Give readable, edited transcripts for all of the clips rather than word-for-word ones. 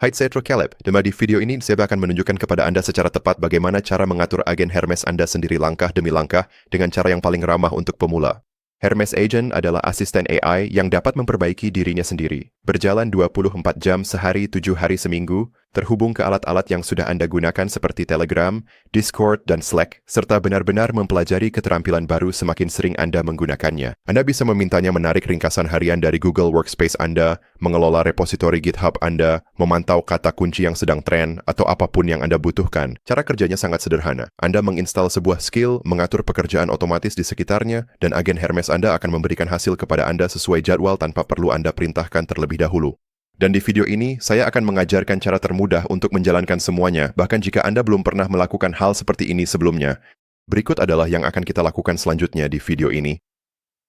Hai Cedro Caleb, dan di video ini saya akan menunjukkan kepada Anda secara tepat bagaimana cara mengatur agen Hermes Anda sendiri langkah demi langkah dengan cara yang paling ramah untuk pemula. Hermes Agent adalah asisten AI yang dapat memperbaiki dirinya sendiri, berjalan 24 jam sehari 7 hari seminggu, terhubung ke alat-alat yang sudah Anda gunakan seperti Telegram, Discord, dan Slack, serta benar-benar mempelajari keterampilan baru semakin sering Anda menggunakannya. Anda bisa memintanya menarik ringkasan harian dari Google Workspace Anda, mengelola repositori GitHub Anda, memantau kata kunci yang sedang tren, atau apapun yang Anda butuhkan. Cara kerjanya sangat sederhana. Anda menginstal sebuah skill, mengatur pekerjaan otomatis di sekitarnya, dan agen Hermes Anda akan memberikan hasil kepada Anda sesuai jadwal tanpa perlu Anda perintahkan terlebih dahulu. Dan di video ini, saya akan mengajarkan cara termudah untuk menjalankan semuanya, bahkan jika Anda belum pernah melakukan hal seperti ini sebelumnya. Berikut adalah yang akan kita lakukan selanjutnya di video ini.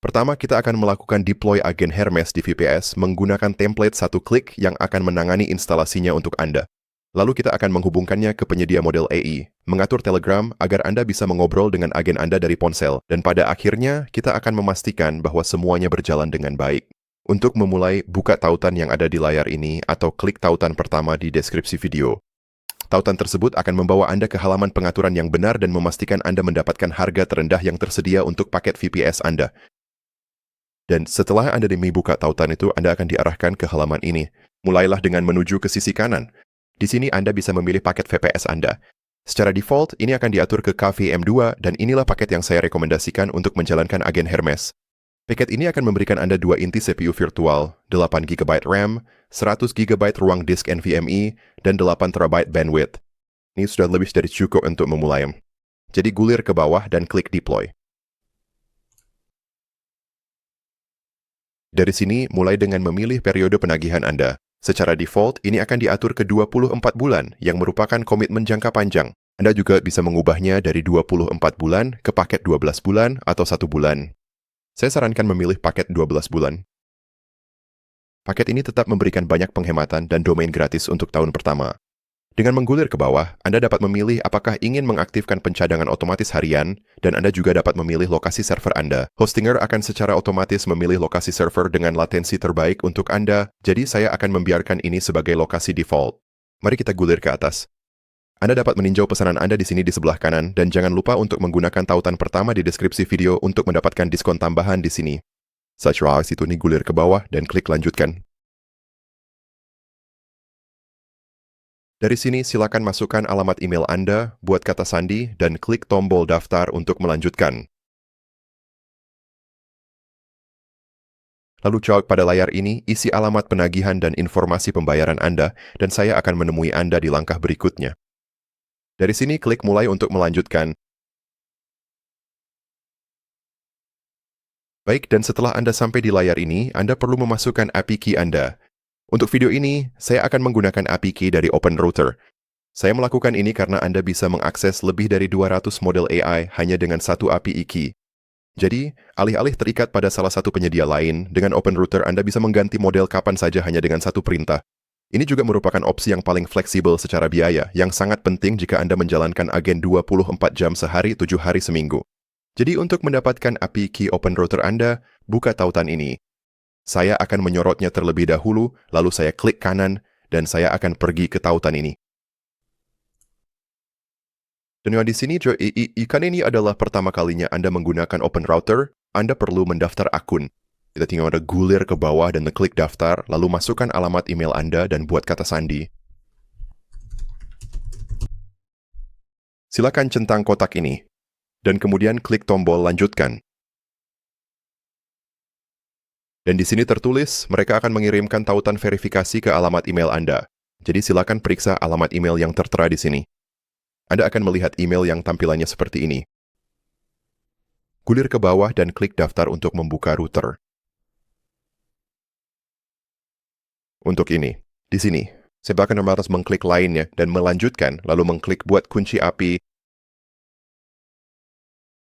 Pertama, kita akan melakukan deploy agen Hermes di VPS menggunakan template satu klik yang akan menangani instalasinya untuk Anda. Lalu kita akan menghubungkannya ke penyedia model AI, mengatur Telegram agar Anda bisa mengobrol dengan agen Anda dari ponsel, dan pada akhirnya kita akan memastikan bahwa semuanya berjalan dengan baik. Untuk memulai, buka tautan yang ada di layar ini atau klik tautan pertama di deskripsi video. Tautan tersebut akan membawa Anda ke halaman pengaturan yang benar dan memastikan Anda mendapatkan harga terendah yang tersedia untuk paket VPS Anda. Dan setelah Anda membuka tautan itu, Anda akan diarahkan ke halaman ini. Mulailah dengan menuju ke sisi kanan. Di sini Anda bisa memilih paket VPS Anda. Secara default, ini akan diatur ke KVM2 dan inilah paket yang saya rekomendasikan untuk menjalankan agen Hermes. Paket ini akan memberikan Anda 2 inti CPU virtual, 8GB RAM, 100GB ruang disk NVMe, dan 8TB bandwidth. Ini sudah lebih dari cukup untuk memulai. Jadi gulir ke bawah dan klik deploy. Dari sini, mulai dengan memilih periode penagihan Anda. Secara default, ini akan diatur ke 24 bulan, yang merupakan komitmen jangka panjang. Anda juga bisa mengubahnya dari 24 bulan ke paket 12 bulan atau 1 bulan. Saya sarankan memilih paket 12 bulan. Paket ini tetap memberikan banyak penghematan dan domain gratis untuk tahun pertama. Dengan menggulir ke bawah, Anda dapat memilih apakah ingin mengaktifkan pencadangan otomatis harian, dan Anda juga dapat memilih lokasi server Anda. Hostinger akan secara otomatis memilih lokasi server dengan latensi terbaik untuk Anda, jadi saya akan membiarkan ini sebagai lokasi default. Mari kita gulir ke atas. Anda dapat meninjau pesanan Anda di sini di sebelah kanan, dan jangan lupa untuk menggunakan tautan pertama di deskripsi video untuk mendapatkan diskon tambahan di sini. Setelah itu gulir ke bawah dan klik lanjutkan. Dari sini, silakan masukkan alamat email Anda, buat kata sandi, dan klik tombol daftar untuk melanjutkan. Lalu cek pada layar ini, isi alamat penagihan dan informasi pembayaran Anda, dan saya akan menemui Anda di langkah berikutnya. Dari sini, klik mulai untuk melanjutkan. Baik, dan setelah Anda sampai di layar ini, Anda perlu memasukkan API key Anda. Untuk video ini, saya akan menggunakan API key dari OpenRouter. Saya melakukan ini karena Anda bisa mengakses lebih dari 200 model AI hanya dengan satu API key. Jadi, alih-alih terikat pada salah satu penyedia lain, dengan OpenRouter Anda bisa mengganti model kapan saja hanya dengan satu perintah. Ini juga merupakan opsi yang paling fleksibel secara biaya, yang sangat penting jika Anda menjalankan agen 24 jam sehari 7 hari seminggu. Jadi, untuk mendapatkan API key OpenRouter Anda, buka tautan ini. Saya akan menyorotnya terlebih dahulu, lalu saya klik kanan, dan saya akan pergi ke tautan ini. Dan di sini, karena ini adalah pertama kalinya Anda menggunakan OpenRouter, Anda perlu mendaftar akun. Kita tinggal gulir ke bawah dan klik daftar, lalu masukkan alamat email Anda dan buat kata sandi. Silakan centang kotak ini, dan kemudian klik tombol lanjutkan. Dan di sini tertulis, mereka akan mengirimkan tautan verifikasi ke alamat email Anda. Jadi silakan periksa alamat email yang tertera di sini. Anda akan melihat email yang tampilannya seperti ini. Gulir ke bawah dan klik daftar untuk membuka router. Untuk ini, di sini, saya akan harus mengklik lainnya dan melanjutkan, lalu mengklik buat kunci API.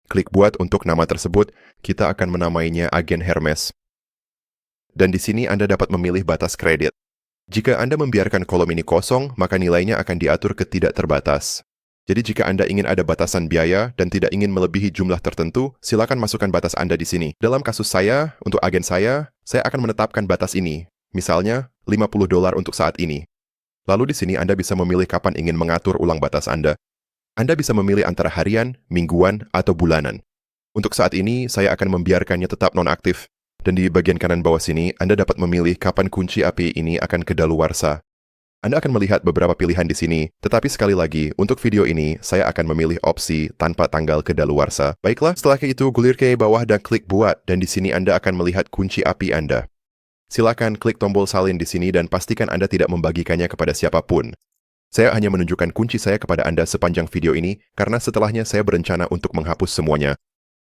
Klik buat untuk nama tersebut, kita akan menamainya agen Hermes. Dan di sini Anda dapat memilih batas kredit. Jika Anda membiarkan kolom ini kosong, maka nilainya akan diatur ke tidak terbatas. Jadi jika Anda ingin ada batasan biaya dan tidak ingin melebihi jumlah tertentu, silakan masukkan batas Anda di sini. Dalam kasus saya, untuk agen saya akan menetapkan batas ini. Misalnya, $50 untuk saat ini. Lalu di sini Anda bisa memilih kapan ingin mengatur ulang batas Anda. Anda bisa memilih antara harian, mingguan, atau bulanan. Untuk saat ini, saya akan membiarkannya tetap nonaktif. Dan di bagian kanan bawah sini, Anda dapat memilih kapan kunci API ini akan kedaluarsa. Anda akan melihat beberapa pilihan di sini, tetapi sekali lagi, untuk video ini, saya akan memilih opsi tanpa tanggal kedaluarsa. Baiklah, setelah itu, gulir ke bawah dan klik buat, dan di sini Anda akan melihat kunci API Anda. Silakan klik tombol salin di sini dan pastikan Anda tidak membagikannya kepada siapapun. Saya hanya menunjukkan kunci saya kepada Anda sepanjang video ini, karena setelahnya saya berencana untuk menghapus semuanya.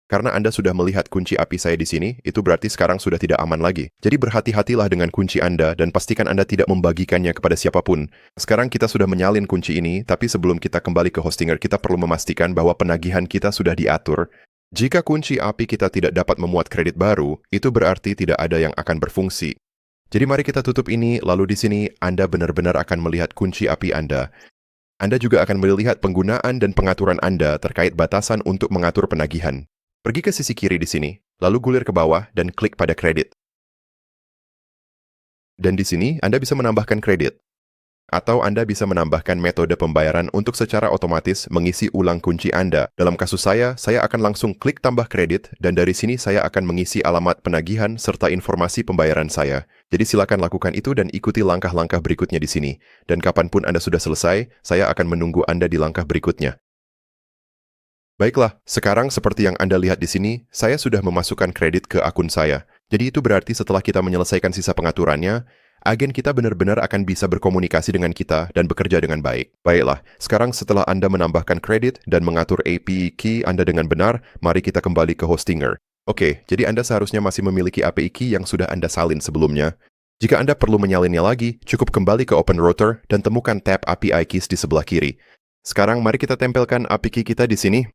Karena Anda sudah melihat kunci API saya di sini, itu berarti sekarang sudah tidak aman lagi. Jadi berhati-hatilah dengan kunci Anda dan pastikan Anda tidak membagikannya kepada siapapun. Sekarang kita sudah menyalin kunci ini, tapi sebelum kita kembali ke Hostinger, kita perlu memastikan bahwa penagihan kita sudah diatur. Jika kunci API kita tidak dapat memuat kredit baru, itu berarti tidak ada yang akan berfungsi. Jadi mari kita tutup ini, lalu di sini Anda benar-benar akan melihat kunci API Anda. Anda juga akan melihat penggunaan dan pengaturan Anda terkait batasan untuk mengatur penagihan. Pergi ke sisi kiri di sini, lalu gulir ke bawah dan klik pada kredit. Dan di sini, Anda bisa menambahkan kredit. Atau Anda bisa menambahkan metode pembayaran untuk secara otomatis mengisi ulang kunci Anda. Dalam kasus saya akan langsung klik tambah kredit, dan dari sini saya akan mengisi alamat penagihan serta informasi pembayaran saya. Jadi silakan lakukan itu dan ikuti langkah-langkah berikutnya di sini. Dan kapanpun Anda sudah selesai, saya akan menunggu Anda di langkah berikutnya. Baiklah, sekarang seperti yang Anda lihat di sini, saya sudah memasukkan kredit ke akun saya. Jadi itu berarti setelah kita menyelesaikan sisa pengaturannya, agen kita benar-benar akan bisa berkomunikasi dengan kita dan bekerja dengan baik. Baiklah, sekarang setelah Anda menambahkan kredit dan mengatur API key Anda dengan benar, mari kita kembali ke Hostinger. Oke, jadi Anda seharusnya masih memiliki API key yang sudah Anda salin sebelumnya. Jika Anda perlu menyalinnya lagi, cukup kembali ke Open Router dan temukan tab API keys di sebelah kiri. Sekarang mari kita tempelkan API key kita di sini.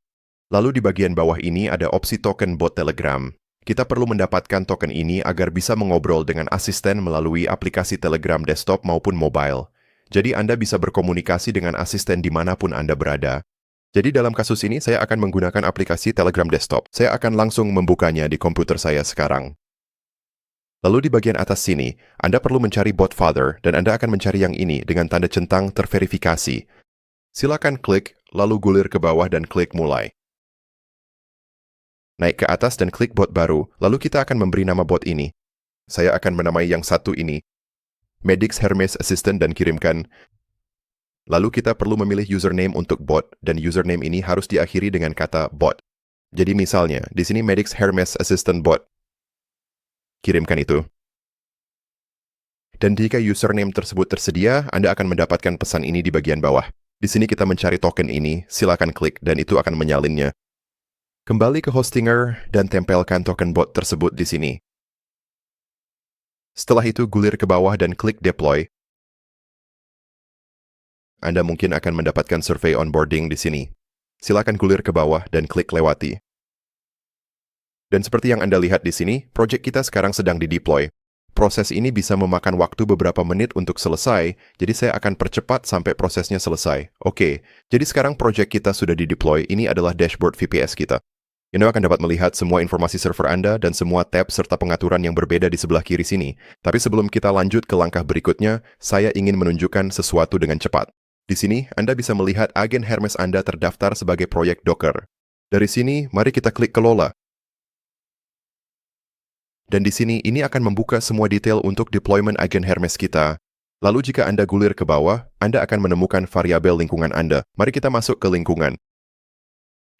Lalu di bagian bawah ini ada opsi token bot Telegram. Kita perlu mendapatkan token ini agar bisa mengobrol dengan asisten melalui aplikasi Telegram desktop maupun mobile. Jadi Anda bisa berkomunikasi dengan asisten dimanapun Anda berada. Jadi dalam kasus ini saya akan menggunakan aplikasi Telegram desktop. Saya akan langsung membukanya di komputer saya sekarang. Lalu di bagian atas sini, Anda perlu mencari bot father dan Anda akan mencari yang ini dengan tanda centang terverifikasi. Silakan klik, lalu gulir ke bawah dan klik mulai. Naik ke atas dan klik bot baru, lalu kita akan memberi nama bot ini. Saya akan menamai yang satu ini, Medix Hermes Assistant dan kirimkan. Lalu kita perlu memilih username untuk bot, dan username ini harus diakhiri dengan kata bot. Jadi misalnya, di sini Medix Hermes Assistant bot. Kirimkan itu. Dan jika username tersebut tersedia, Anda akan mendapatkan pesan ini di bagian bawah. Di sini kita mencari token ini, silakan klik dan itu akan menyalinnya. Kembali ke Hostinger dan tempelkan token bot tersebut di sini. Setelah itu gulir ke bawah dan klik deploy. Anda mungkin akan mendapatkan survei onboarding di sini. Silakan gulir ke bawah dan klik lewati. Dan seperti yang Anda lihat di sini, proyek kita sekarang sedang dideploy. Proses ini bisa memakan waktu beberapa menit untuk selesai, jadi saya akan percepat sampai prosesnya selesai. Oke, jadi sekarang proyek kita sudah dideploy, ini adalah dashboard VPS kita. Anda akan dapat melihat semua informasi server Anda dan semua tab serta pengaturan yang berbeda di sebelah kiri sini. Tapi sebelum kita lanjut ke langkah berikutnya, saya ingin menunjukkan sesuatu dengan cepat. Di sini, Anda bisa melihat agen Hermes Anda terdaftar sebagai proyek Docker. Dari sini, mari kita klik kelola. Dan di sini, ini akan membuka semua detail untuk deployment agen Hermes kita. Lalu jika Anda gulir ke bawah, Anda akan menemukan variabel lingkungan Anda. Mari kita masuk ke lingkungan.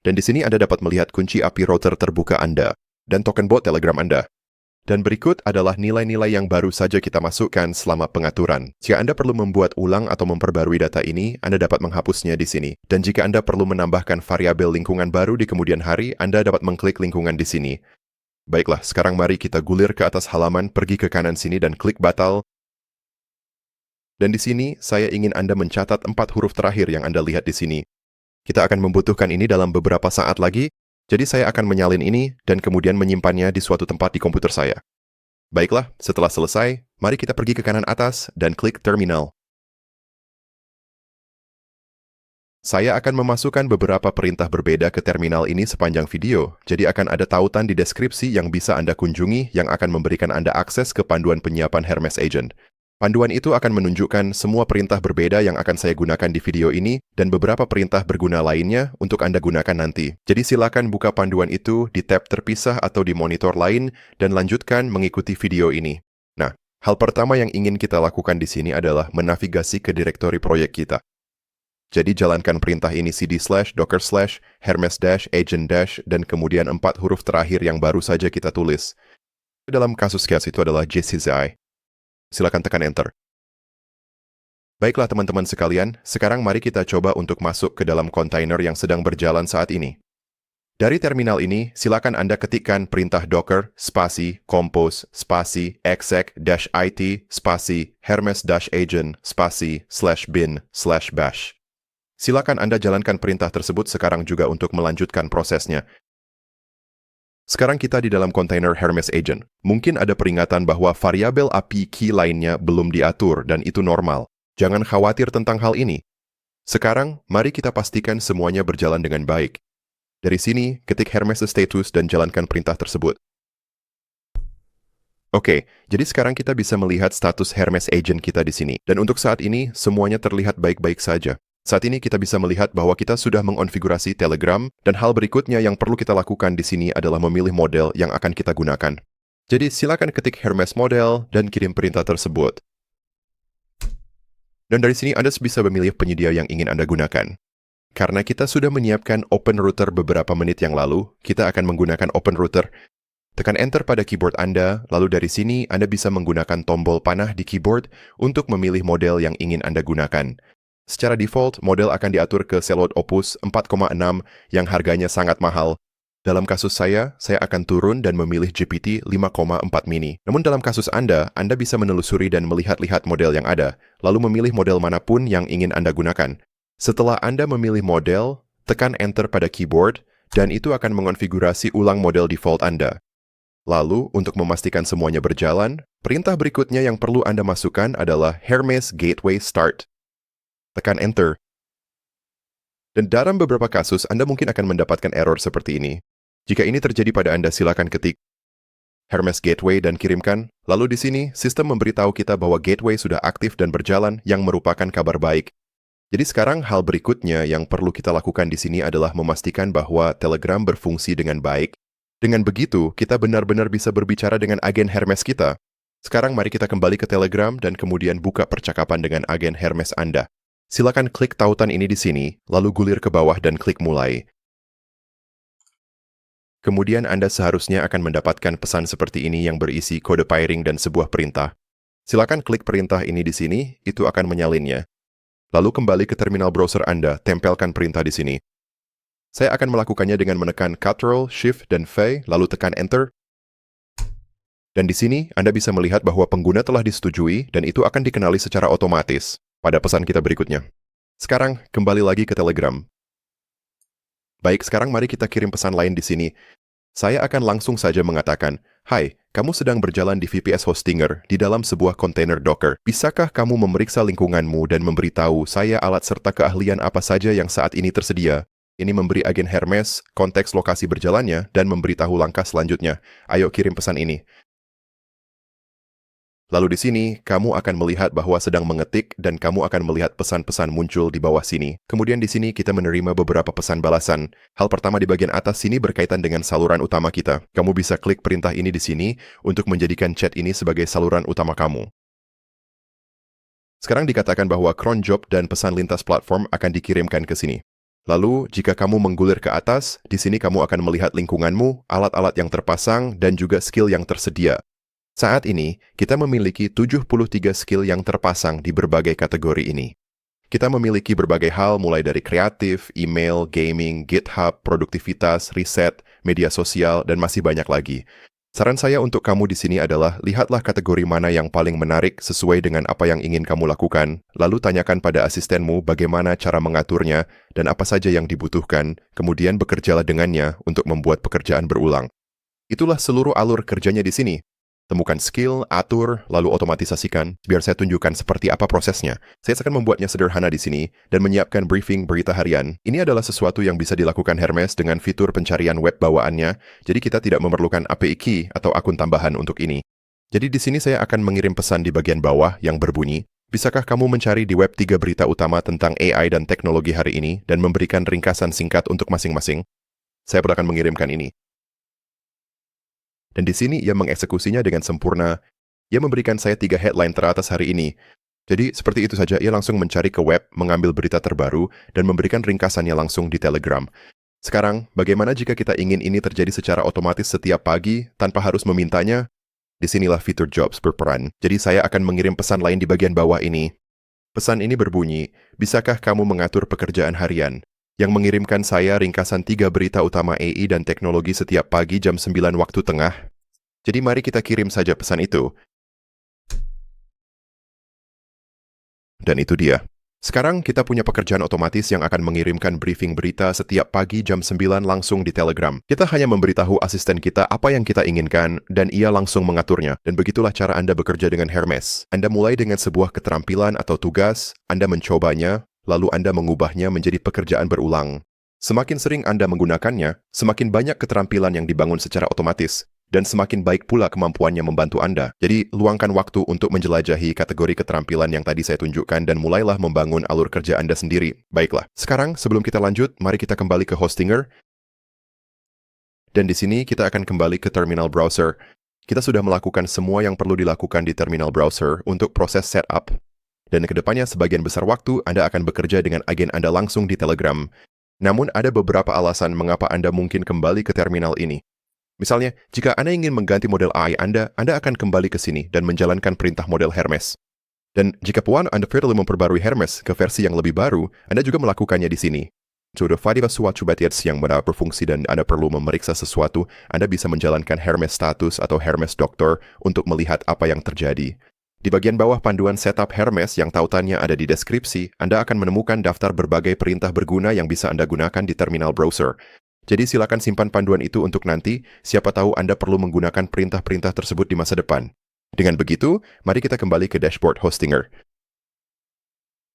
Dan di sini Anda dapat melihat kunci API router terbuka Anda dan token bot Telegram Anda. Dan berikut adalah nilai-nilai yang baru saja kita masukkan selama pengaturan. Jika Anda perlu membuat ulang atau memperbarui data ini, Anda dapat menghapusnya di sini. Dan jika Anda perlu menambahkan variabel lingkungan baru di kemudian hari, Anda dapat mengklik lingkungan di sini. Baiklah, sekarang mari kita gulir ke atas halaman, pergi ke kanan sini dan klik batal. Dan di sini, saya ingin Anda mencatat 4 huruf terakhir yang Anda lihat di sini. Kita akan membutuhkan ini dalam beberapa saat lagi, jadi saya akan menyalin ini dan kemudian menyimpannya di suatu tempat di komputer saya. Baiklah, setelah selesai, mari kita pergi ke kanan atas dan klik Terminal. Saya akan memasukkan beberapa perintah berbeda ke terminal ini sepanjang video, jadi akan ada tautan di deskripsi yang bisa Anda kunjungi yang akan memberikan Anda akses ke panduan penyiapan Hermes Agent. Panduan itu akan menunjukkan semua perintah berbeda yang akan saya gunakan di video ini dan beberapa perintah berguna lainnya untuk Anda gunakan nanti. Jadi silakan buka panduan itu di tab terpisah atau di monitor lain dan lanjutkan mengikuti video ini. Nah, hal pertama yang ingin kita lakukan di sini adalah menavigasi ke direktori proyek kita. Jadi jalankan perintah ini cd/docker/hermes-agent- dan kemudian 4 huruf terakhir yang baru saja kita tulis. Dalam kasus case itu adalah JCCI. Silakan tekan Enter. Baiklah teman-teman sekalian, sekarang mari kita coba untuk masuk ke dalam kontainer yang sedang berjalan saat ini. Dari terminal ini, silakan Anda ketikkan perintah docker spasi compose spasi exec-it spasi hermes-agent spasi /bin/bash. Silakan Anda jalankan perintah tersebut sekarang juga untuk melanjutkan prosesnya. Sekarang kita di dalam kontainer Hermes Agent. Mungkin ada peringatan bahwa variabel API key lainnya belum diatur dan itu normal. Jangan khawatir tentang hal ini. Sekarang, mari kita pastikan semuanya berjalan dengan baik. Dari sini, ketik Hermes status dan jalankan perintah tersebut. Oke, jadi sekarang kita bisa melihat status Hermes Agent kita di sini. Dan untuk saat ini, semuanya terlihat baik-baik saja. Saat ini kita bisa melihat bahwa kita sudah mengonfigurasi Telegram, dan hal berikutnya yang perlu kita lakukan di sini adalah memilih model yang akan kita gunakan. Jadi silakan ketik Hermes model dan kirim perintah tersebut. Dan dari sini Anda bisa memilih penyedia yang ingin Anda gunakan. Karena kita sudah menyiapkan OpenRouter beberapa menit yang lalu, kita akan menggunakan OpenRouter. Tekan Enter pada keyboard Anda, lalu dari sini Anda bisa menggunakan tombol panah di keyboard untuk memilih model yang ingin Anda gunakan. Secara default, model akan diatur ke Cloud Opus 4,6 yang harganya sangat mahal. Dalam kasus saya akan turun dan memilih GPT 5,4 mini. Namun dalam kasus Anda bisa menelusuri dan melihat-lihat model yang ada, lalu memilih model manapun yang ingin Anda gunakan. Setelah Anda memilih model, tekan Enter pada keyboard, dan itu akan mengonfigurasi ulang model default Anda. Lalu, untuk memastikan semuanya berjalan, perintah berikutnya yang perlu Anda masukkan adalah Hermes Gateway Start. Tekan Enter. Dan dalam beberapa kasus, Anda mungkin akan mendapatkan error seperti ini. Jika ini terjadi pada Anda, silakan ketik Hermes Gateway dan kirimkan. Lalu di sini, sistem memberitahu kita bahwa gateway sudah aktif dan berjalan yang merupakan kabar baik. Jadi sekarang hal berikutnya yang perlu kita lakukan di sini adalah memastikan bahwa Telegram berfungsi dengan baik. Dengan begitu, kita benar-benar bisa berbicara dengan agen Hermes kita. Sekarang mari kita kembali ke Telegram dan kemudian buka percakapan dengan agen Hermes Anda. Silakan klik tautan ini di sini, lalu gulir ke bawah dan klik mulai. Kemudian Anda seharusnya akan mendapatkan pesan seperti ini yang berisi kode pairing dan sebuah perintah. Silakan klik perintah ini di sini, itu akan menyalinnya. Lalu kembali ke terminal browser Anda, tempelkan perintah di sini. Saya akan melakukannya dengan menekan Ctrl, Shift, dan V, lalu tekan Enter. Dan di sini, Anda bisa melihat bahwa pengguna telah disetujui dan itu akan dikenali secara otomatis pada pesan kita berikutnya. Sekarang, kembali lagi ke Telegram. Baik, sekarang mari kita kirim pesan lain di sini. Saya akan langsung saja mengatakan, "Hai, kamu sedang berjalan di VPS Hostinger di dalam sebuah kontainer Docker. Bisakah kamu memeriksa lingkunganmu dan memberitahu saya alat serta keahlian apa saja yang saat ini tersedia?" Ini memberi agen Hermes konteks lokasi berjalannya dan memberitahu langkah selanjutnya. Ayo kirim pesan ini. Lalu di sini, kamu akan melihat bahwa sedang mengetik dan kamu akan melihat pesan-pesan muncul di bawah sini. Kemudian di sini kita menerima beberapa pesan balasan. Hal pertama di bagian atas sini berkaitan dengan saluran utama kita. Kamu bisa klik perintah ini di sini untuk menjadikan chat ini sebagai saluran utama kamu. Sekarang dikatakan bahwa cron job dan pesan lintas platform akan dikirimkan ke sini. Lalu, jika kamu menggulir ke atas, di sini kamu akan melihat lingkunganmu, alat-alat yang terpasang, dan juga skill yang tersedia. Saat ini, kita memiliki 73 skill yang terpasang di berbagai kategori ini. Kita memiliki berbagai hal mulai dari kreatif, email, gaming, GitHub, produktivitas, riset, media sosial, dan masih banyak lagi. Saran saya untuk kamu di sini adalah lihatlah kategori mana yang paling menarik sesuai dengan apa yang ingin kamu lakukan, lalu tanyakan pada asistenmu bagaimana cara mengaturnya dan apa saja yang dibutuhkan, kemudian bekerjalah dengannya untuk membuat pekerjaan berulang. Itulah seluruh alur kerjanya di sini. Temukan skill, atur, lalu otomatisasikan. Biar saya tunjukkan seperti apa prosesnya. Saya akan membuatnya sederhana di sini dan menyiapkan briefing berita harian. Ini adalah sesuatu yang bisa dilakukan Hermes dengan fitur pencarian web bawaannya, jadi kita tidak memerlukan API key atau akun tambahan untuk ini. Jadi di sini saya akan mengirim pesan di bagian bawah yang berbunyi, bisakah kamu mencari di web 3 berita utama tentang AI dan teknologi hari ini dan memberikan ringkasan singkat untuk masing-masing? Saya pun akan mengirimkan ini. Dan di sini ia mengeksekusinya dengan sempurna. Ia memberikan saya 3 headline teratas hari ini. Jadi seperti itu saja, ia langsung mencari ke web, mengambil berita terbaru, dan memberikan ringkasannya langsung di Telegram. Sekarang, bagaimana jika kita ingin ini terjadi secara otomatis setiap pagi tanpa harus memintanya? Disinilah fitur Jobs berperan. Jadi saya akan mengirim pesan lain di bagian bawah ini. Pesan ini berbunyi, bisakah kamu mengatur pekerjaan harian? Yang mengirimkan saya ringkasan 3 berita utama AI dan teknologi setiap pagi jam 9 waktu tengah. Jadi mari kita kirim saja pesan itu. Dan itu dia. Sekarang kita punya pekerjaan otomatis yang akan mengirimkan briefing berita setiap pagi jam 9 langsung di Telegram. Kita hanya memberitahu asisten kita apa yang kita inginkan dan ia langsung mengaturnya. Dan begitulah cara Anda bekerja dengan Hermes. Anda mulai dengan sebuah keterampilan atau tugas, Anda mencobanya, lalu Anda mengubahnya menjadi pekerjaan berulang. Semakin sering Anda menggunakannya, semakin banyak keterampilan yang dibangun secara otomatis. Dan semakin baik pula kemampuannya membantu Anda. Jadi, luangkan waktu untuk menjelajahi kategori keterampilan yang tadi saya tunjukkan dan mulailah membangun alur kerja Anda sendiri. Baiklah, sekarang sebelum kita lanjut, mari kita kembali ke Hostinger. Dan di sini kita akan kembali ke terminal browser. Kita sudah melakukan semua yang perlu dilakukan di terminal browser untuk proses setup. Dan kedepannya sebagian besar waktu Anda akan bekerja dengan agen Anda langsung di Telegram. Namun ada beberapa alasan mengapa Anda mungkin kembali ke terminal ini. Misalnya, jika Anda ingin mengganti model AI Anda akan kembali ke sini dan menjalankan perintah model Hermes. Dan jika Anda perlu memperbarui Hermes ke versi yang lebih baru, Anda juga melakukannya di sini. Sudah ada suatu batch yang benar berfungsi dan Anda perlu memeriksa sesuatu, Anda bisa menjalankan Hermes Status atau Hermes Doctor untuk melihat apa yang terjadi. Di bagian bawah panduan setup Hermes yang tautannya ada di deskripsi, Anda akan menemukan daftar berbagai perintah berguna yang bisa Anda gunakan di terminal browser. Jadi silakan simpan panduan itu untuk nanti, siapa tahu Anda perlu menggunakan perintah-perintah tersebut di masa depan. Dengan begitu, mari kita kembali ke dashboard Hostinger.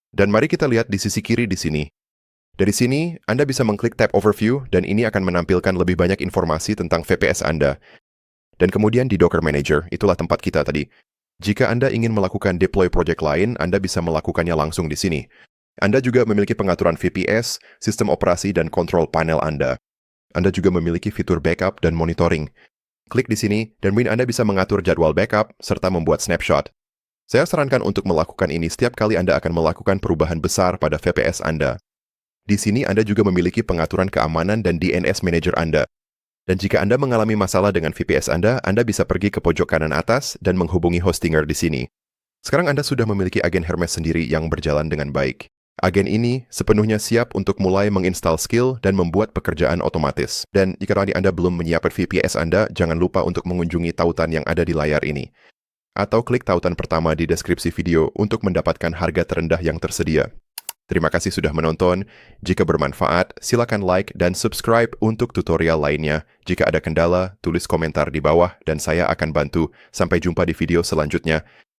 Dan mari kita lihat di sisi kiri di sini. Dari sini, Anda bisa mengklik tab Overview dan ini akan menampilkan lebih banyak informasi tentang VPS Anda. Dan kemudian di Docker Manager, itulah tempat kita tadi. Jika Anda ingin melakukan deploy project lain, Anda bisa melakukannya langsung di sini. Anda juga memiliki pengaturan VPS, sistem operasi, dan kontrol panel Anda. Anda juga memiliki fitur backup dan monitoring. Klik di sini, dan Anda bisa mengatur jadwal backup serta membuat snapshot. Saya sarankan untuk melakukan ini setiap kali Anda akan melakukan perubahan besar pada VPS Anda. Di sini Anda juga memiliki pengaturan keamanan dan DNS Manager Anda. Dan jika Anda mengalami masalah dengan VPS Anda bisa pergi ke pojok kanan atas dan menghubungi Hostinger di sini. Sekarang Anda sudah memiliki agen Hermes sendiri yang berjalan dengan baik. Agen ini sepenuhnya siap untuk mulai menginstal skill dan membuat pekerjaan otomatis. Dan jika tadi Anda belum menyiapkan VPS Anda, jangan lupa untuk mengunjungi tautan yang ada di layar ini. Atau klik tautan pertama di deskripsi video untuk mendapatkan harga terendah yang tersedia. Terima kasih sudah menonton. Jika bermanfaat, silakan like dan subscribe untuk tutorial lainnya. Jika ada kendala, tulis komentar di bawah dan saya akan bantu. Sampai jumpa di video selanjutnya.